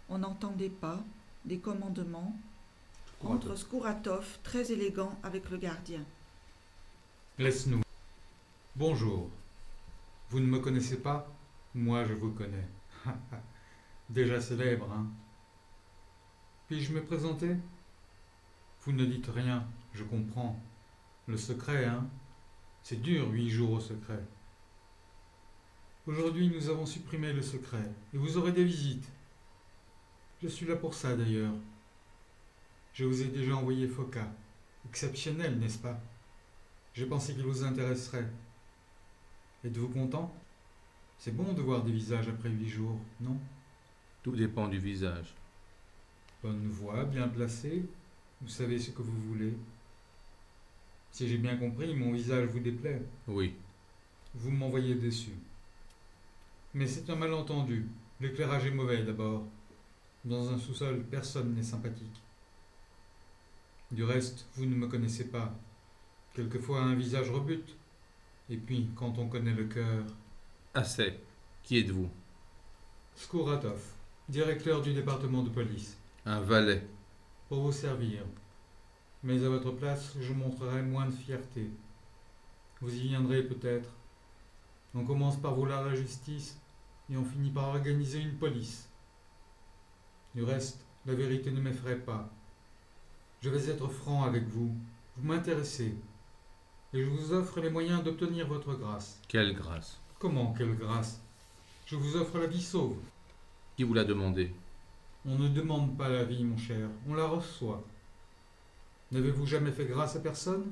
On entend des pas, des commandements. Entre Skouratov, très élégant, avec le gardien. Laisse-nous. Bonjour. Vous ne me connaissez pas? Moi, je vous connais. Déjà célèbre, hein? Puis-je me présenter? Vous ne dites rien, je comprends. Le secret, hein? C'est dur, 8 jours au secret. Aujourd'hui, nous avons supprimé le secret, et vous aurez des visites. Je suis là pour ça, d'ailleurs. Je vous ai déjà envoyé Foka. Exceptionnel, n'est-ce pas? J'ai pensé qu'il vous intéresserait. Êtes-vous content? C'est bon de voir des visages après 8 jours, non? Tout dépend du visage. Bonne voix, bien placée. Vous savez ce que vous voulez. Si j'ai bien compris, mon visage vous déplaît. Oui. Vous m'envoyez déçu. Mais c'est un malentendu. L'éclairage est mauvais d'abord. Dans un sous-sol, personne n'est sympathique. Du reste, vous ne me connaissez pas. Quelquefois un visage rebute. Et puis, quand on connaît le cœur... Assez. Qui êtes-vous? Skouratov, directeur du département de police. Un valet. Pour vous servir. Mais à votre place, je montrerai moins de fierté. Vous y viendrez peut-être. On commence par vouloir la justice et on finit par organiser une police. Du reste, la vérité ne m'effraie pas. Je vais être franc avec vous. Vous m'intéressez. Et je vous offre les moyens d'obtenir votre grâce. Quelle grâce? Comment, quelle grâce? Je vous offre la vie sauve. Qui vous l'a demandé? On ne demande pas la vie, mon cher, on la reçoit. N'avez-vous jamais fait grâce à personne?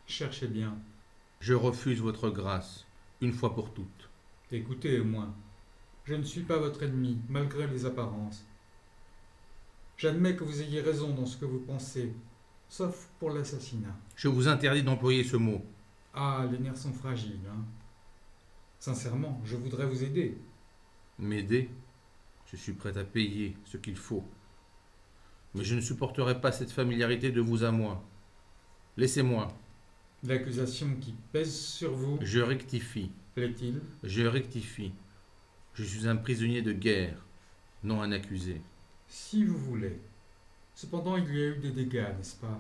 Cherchez bien. Je refuse votre grâce, une fois pour toutes. Écoutez au moins. Je ne suis pas votre ennemi, malgré les apparences. J'admets que vous ayez raison dans ce que vous pensez, sauf pour l'assassinat. Je vous interdis d'employer ce mot. Ah, les nerfs sont fragiles, hein. Sincèrement, je voudrais vous aider. M'aider? Je suis prêt à payer ce qu'il faut. Mais je ne supporterai pas cette familiarité de vous à moi. Laissez-moi. L'accusation qui pèse sur vous, Je rectifie. plaît-il? Je rectifie. Je suis un prisonnier de guerre, non un accusé. Si vous voulez. Cependant, il y a eu des dégâts, n'est-ce pas?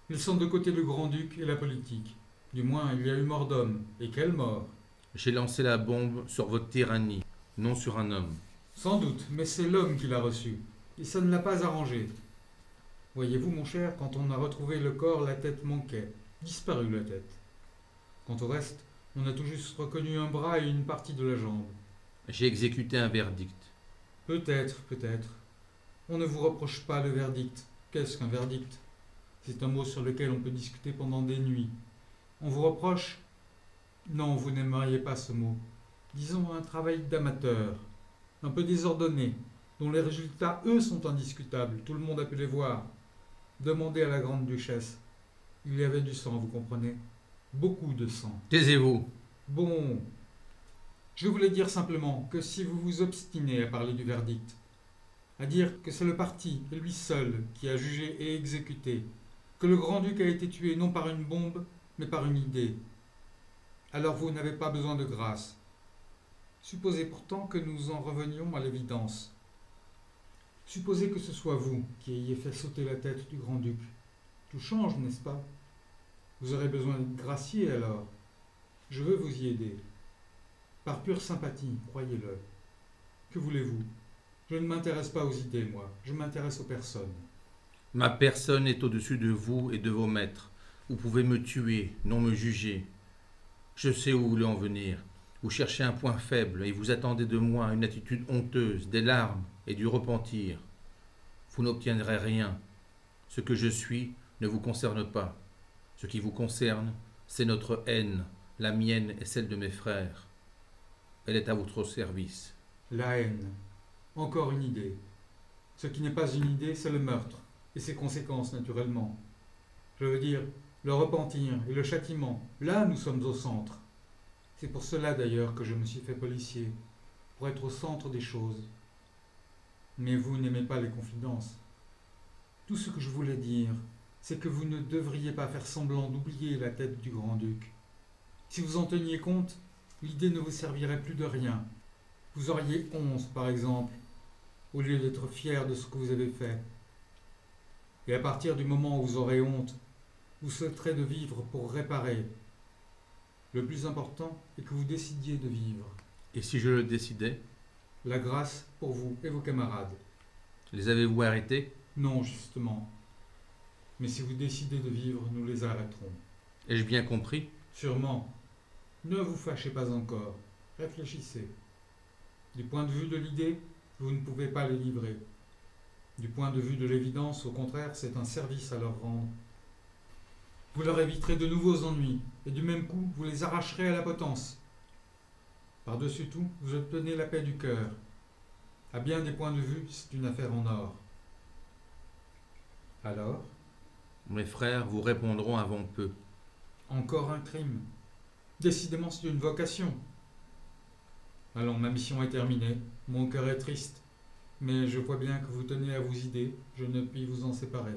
Ils sont de côté le grand-duc et la politique. Du moins, il y a eu mort d'homme. Et quelle mort! J'ai lancé la bombe sur votre tyrannie, non sur un homme. Sans doute, mais c'est l'homme qui l'a reçu. Et ça ne l'a pas arrangé. Voyez-vous, mon cher, quand on a retrouvé le corps, la tête manquait. Disparue la tête. Quant au reste, on a tout juste reconnu un bras et une partie de la jambe. J'ai exécuté un verdict. Peut-être, peut-être. On ne vous reproche pas le verdict. Qu'est-ce qu'un verdict? C'est un mot sur lequel on peut discuter pendant des nuits. On vous reproche? Non, vous n'aimeriez pas ce mot. Disons un travail d'amateur, un peu désordonné, dont les résultats, eux, sont indiscutables. Tout le monde a pu les voir. Demandez à la grande-duchesse. Il y avait du sang, vous comprenez? Beaucoup de sang. Taisez-vous. Bon, je voulais dire simplement que si vous vous obstinez à parler du verdict, à dire que c'est le parti, et lui seul, qui a jugé et exécuté, que le grand-duc a été tué non par une bombe, mais par une idée, alors vous n'avez pas besoin de grâce. Supposez pourtant que nous en revenions à l'évidence. Supposez que ce soit vous qui ayez fait sauter la tête du grand-duc. Tout change, n'est-ce pas? Vous aurez besoin d'être gracié alors. Je veux vous y aider. Par pure sympathie, croyez-le. Que voulez-vous? Je ne m'intéresse pas aux idées, moi. Je m'intéresse aux personnes. Ma personne est au-dessus de vous et de vos maîtres. Vous pouvez me tuer, non me juger. Je sais où vous voulez en venir. Vous cherchez un point faible et vous attendez de moi une attitude honteuse, des larmes et du repentir. Vous n'obtiendrez rien. Ce que je suis ne vous concerne pas. Ce qui vous concerne, c'est notre haine, la mienne et celle de mes frères. Elle est à votre service. La haine. Encore une idée. Ce qui n'est pas une idée, c'est le meurtre, et ses conséquences, naturellement. Je veux dire, le repentir et le châtiment. Là, nous sommes au centre. C'est pour cela, d'ailleurs, que je me suis fait policier, pour être au centre des choses. Mais vous n'aimez pas les confidences. Tout ce que je voulais dire, c'est que vous ne devriez pas faire semblant d'oublier la tête du grand-duc. Si vous en teniez compte, l'idée ne vous servirait plus de rien. Vous auriez 11, par exemple. au lieu d'être fier de ce que vous avez fait. Et à partir du moment où vous aurez honte, vous souhaiterez de vivre pour réparer. Le plus important est que vous décidiez de vivre. Et si je le décidais? La grâce pour vous et vos camarades. Les avez-vous arrêtés? Non, justement. Mais si vous décidez de vivre, nous les arrêterons. Ai-je bien compris? Sûrement. Ne vous fâchez pas encore. Réfléchissez. Du point de vue de l'idée, vous ne pouvez pas les livrer. Du point de vue de l'évidence, au contraire, c'est un service à leur rendre. Vous leur éviterez de nouveaux ennuis, et du même coup, vous les arracherez à la potence. Par-dessus tout, vous obtenez la paix du cœur. À bien des points de vue, c'est une affaire en or. Alors, Mes frères vous répondront avant peu. encore un crime. Décidément, c'est une vocation. Allons, ma mission est terminée. Mon cœur est triste. Mais je vois bien que vous tenez à vos idées. Je ne puis vous en séparer.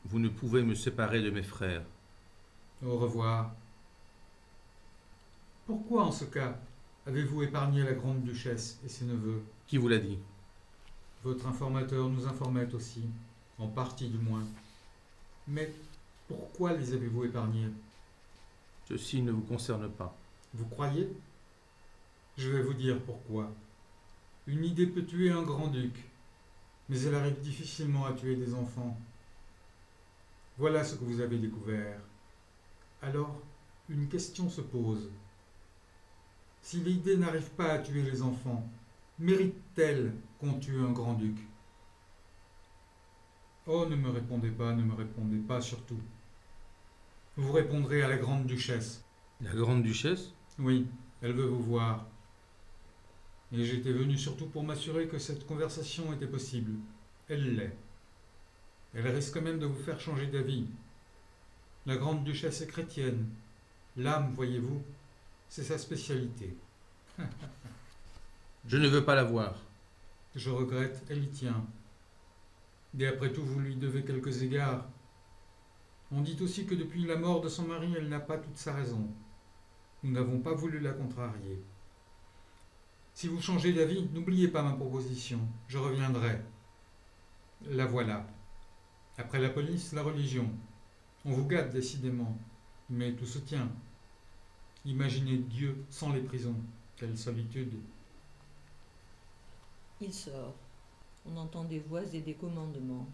Vous ne pouvez me séparer de mes frères. Au revoir. Pourquoi, en ce cas, avez-vous épargné la grande duchesse et ses neveux? Qui vous l'a dit? Votre informateur nous informait aussi, en partie du moins. Mais pourquoi les avez-vous épargnés? Ceci ne vous concerne pas. Vous croyez? Je vais vous dire pourquoi. Une idée peut tuer un grand-duc, mais elle arrive difficilement à tuer des enfants. Voilà ce que vous avez découvert. Alors, une question se pose. Si l'idée n'arrive pas à tuer les enfants, mérite-t-elle qu'on tue un grand-duc? Oh, ne me répondez pas surtout. Vous répondrez à la grande-duchesse. La grande duchesse? Oui, elle veut vous voir. Et j'étais venu surtout pour m'assurer que cette conversation était possible. Elle l'est. Elle risque même de vous faire changer d'avis. La grande-duchesse est chrétienne. L'âme, voyez-vous, c'est sa spécialité. Je ne veux pas la voir. Je regrette, elle y tient. Et après tout, vous lui devez quelques égards. On dit aussi que depuis la mort de son mari, elle n'a pas toute sa raison. Nous n'avons pas voulu la contrarier. Si vous changez d'avis, n'oubliez pas ma proposition. Je reviendrai. La voilà. Après la police, la religion. On vous gâte décidément, mais tout se tient. Imaginez Dieu sans les prisons. Quelle solitude. Il sort. On entend des voix et des commandements.